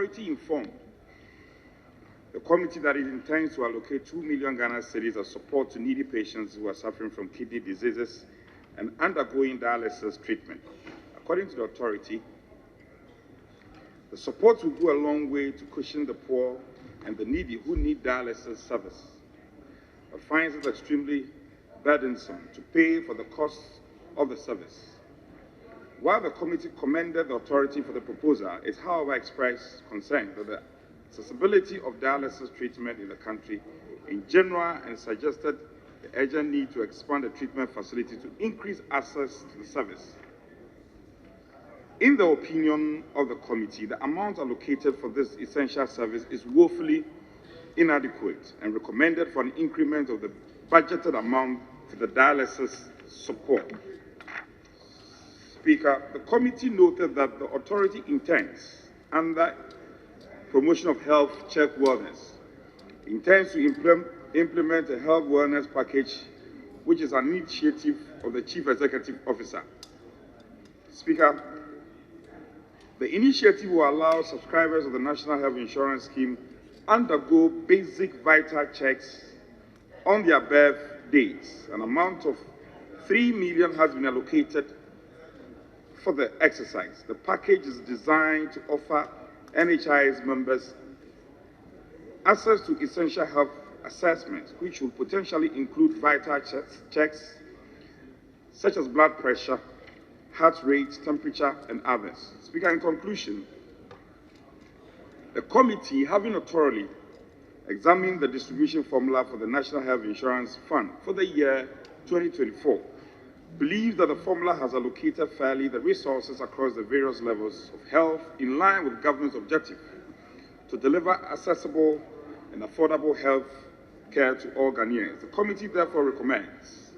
authority informed the committee that it intends to allocate 2 million Ghana cedis as support to needy patients who are suffering from kidney diseases and undergoing dialysis treatment. According to the authority, the support will go a long way to cushion the poor and the needy who need dialysis service, but finds it extremely burdensome to pay for the cost of the service. While the committee commended the authority for the proposal, it however expressed concern that the accessibility of dialysis treatment in the country in general and suggested the urgent need to expand the treatment facility to increase access to the service. In the opinion of the committee, the amount allocated for this essential service is woefully inadequate and recommended for an increment of the budgeted amount for the dialysis support. Speaker, the committee noted that the authority intends, under promotion of health check wellness, intends to implement a health wellness package, which is an initiative of the Chief Executive Officer. Speaker, the initiative will allow subscribers of the National Health Insurance Scheme undergo basic vital checks on their birthdays. An amount of 3 million has been allocated for the exercise. The package is designed to offer NHIS members access to essential health assessments, which will potentially include vital checks such as blood pressure, heart rate, temperature, and others. Speaker, in conclusion, the committee, having thoroughly examined the distribution formula for the National Health Insurance Fund for the year 2024, believes that the formula has allocated fairly the resources across the various levels of health in line with government's objective to deliver accessible and affordable health care to all Ghanaians. The committee therefore recommends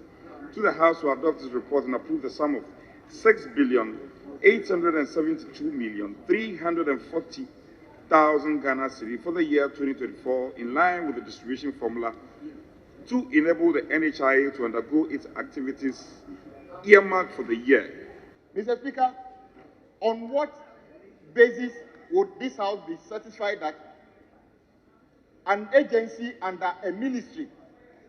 to the House to adopt this report and approve the sum of 6,872,340,000 Ghana cedi for the year 2024 in line with the distribution formula to enable the NHIA to undergo its activities earmarked for the year. Mr. Speaker, on what basis would this House be satisfied that an agency under a ministry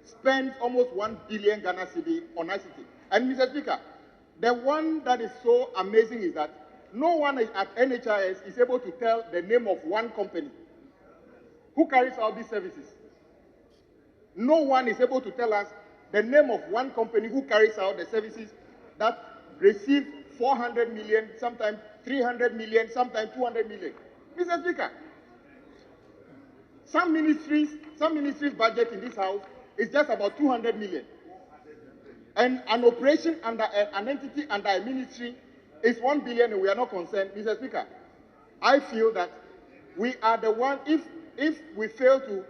spends almost 1 billion Ghana cedi on ICT? And Mr. Speaker, the one that is so amazing is that no one at NHIS is able to tell the name of one company who carries out these services. No one is able to tell us the name of one company who carries out the services that receive 400 million, sometimes 300 million, sometimes 200 million. Mr. Speaker, some ministries' budget in this House is just about 200 million. And an operation under an entity under a ministry is 1 billion and we are not concerned. Mr. Speaker, I feel that we are the one, if we fail to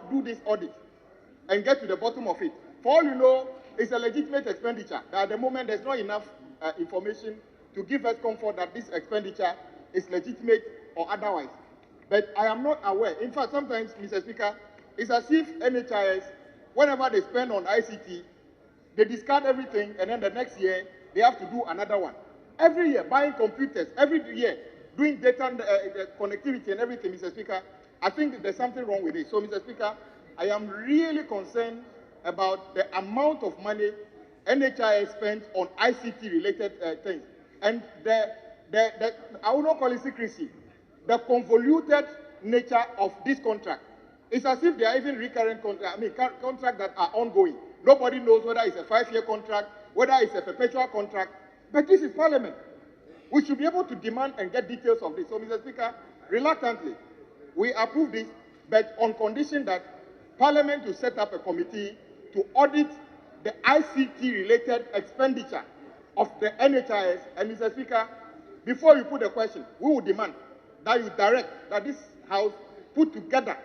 do this audit and get to the bottom of it, for all you know, it's a legitimate expenditure. At the moment, there's not enough information to give us comfort that this expenditure is legitimate or otherwise. But I am not aware. In fact, sometimes, Mr. Speaker, it's as if NHIS, whenever they spend on ICT, they discard everything, and then the next year, they have to do another one. Every year, buying computers, every year, doing data connectivity and everything, Mr. Speaker, I think there's something wrong with it. So, Mr. Speaker, I am really concerned about the amount of money NHIS spends on ICT-related things. And I will not call it secrecy, the convoluted nature of this contract. It's as if they are even recurrent contracts that are ongoing. Nobody knows whether it's a 5-year contract, whether it's a perpetual contract. But this is Parliament. We should be able to demand and get details of this. So, Mr. Speaker, reluctantly, we approve this, but on condition that Parliament will set up a committee to audit the ICT-related expenditure of the NHIS. And, Mr. Speaker, before you put the question, we will demand that you direct that this House put together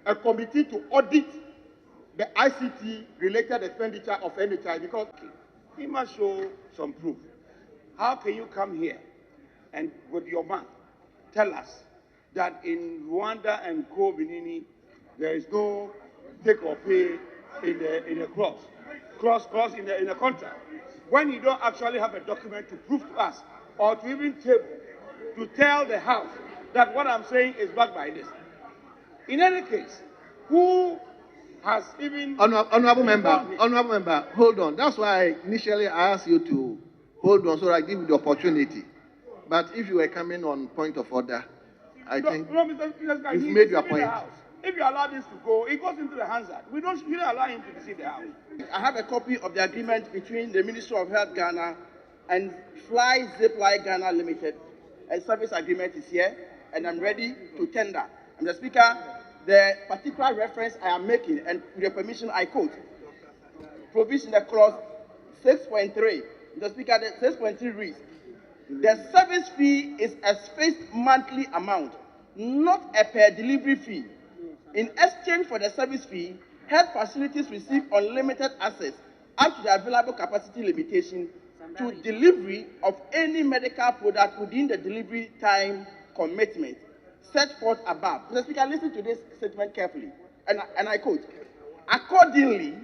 a committee to audit the ICT-related expenditure of NHI, because he must show some proof. How can you come here and with your mouth tell us that in Rwanda and Co-Benini there is no take or pay in the clause in the contract, when you don't actually have a document to prove to us or to even table to tell the House that what I'm saying is backed by this. In any case, who has even... Honorable member, hold on. That's why initially I asked you to hold on so I give you the opportunity. But if you were coming on point of order, I think you've made your point. If you allow this to go, it goes into the Hansard. We don't really allow him to visit the house. I have a copy of the agreement between the Ministry of Health Ghana and Fly Zipline Ghana Limited. A service agreement is here, and I'm ready to tender. And the Speaker, the particular reference I am making, and with your permission, I quote, provision the clause 6.3. The Speaker, the 6.3 reads, the service fee is a fixed monthly amount, not a per delivery fee. In exchange for the service fee, health facilities receive unlimited access up to the available capacity limitation to delivery of any medical product within the delivery time commitment set forth above. Mr. Speaker, listen to this statement carefully, and I quote, accordingly,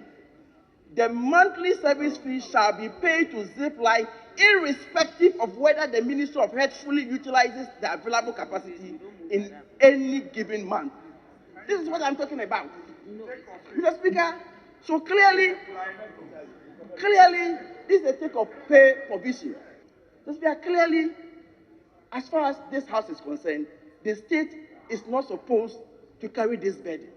the monthly service fee shall be paid to Zipline irrespective of whether the Ministry of Health fully utilizes the available capacity in any given month. This is what I'm talking about. Mr. Speaker, so clearly, this is a take-or-pay provision. Mr. Speaker, clearly, as far as this House is concerned, the state is not supposed to carry this burden.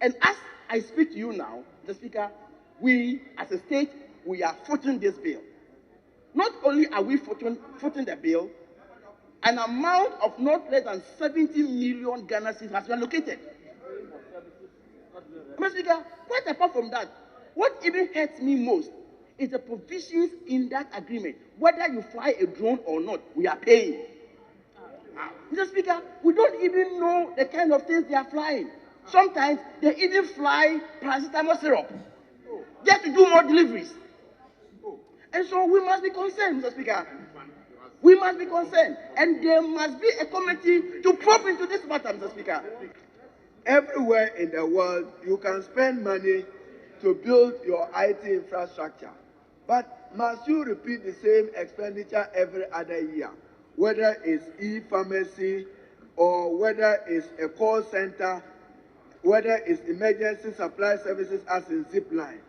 And as I speak to you now, Mr. Speaker, we, as a state, we are footing this bill. Not only are we footing the bill, an amount of not less than 70 million Ghana cedis has been allocated. Mr. Speaker, quite apart from that, what even hurts me most is the provisions in that agreement. Whether you fly a drone or not, we are paying. Mr. Speaker, we don't even know the kind of things they are flying. Sometimes they even fly paracetamol syrup just to do more deliveries. And so we must be concerned, Mr. Speaker. We must be concerned. And there must be a committee to probe into this matter, Mr. Speaker. Everywhere in the world, you can spend money to build your IT infrastructure. But must you repeat the same expenditure every other year? Whether it's e-pharmacy or whether it's a call center, whether it's emergency supply services as in Zipline.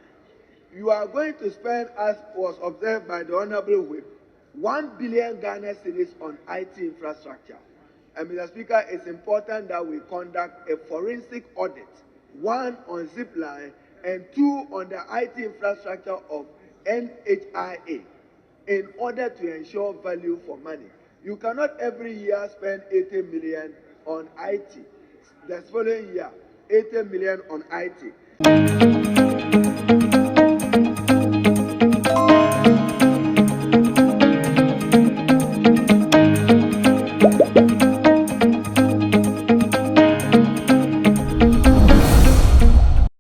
You are going to spend, as was observed by the Honorable Whip, 1 billion Ghana cedis on IT infrastructure. And Mr. Speaker, it's important that we conduct a forensic audit, 1 on Zipline and 2 on the IT infrastructure of NHIA, in order to ensure value for money. You cannot every year spend 80 million on IT. The following year, 80 million on IT.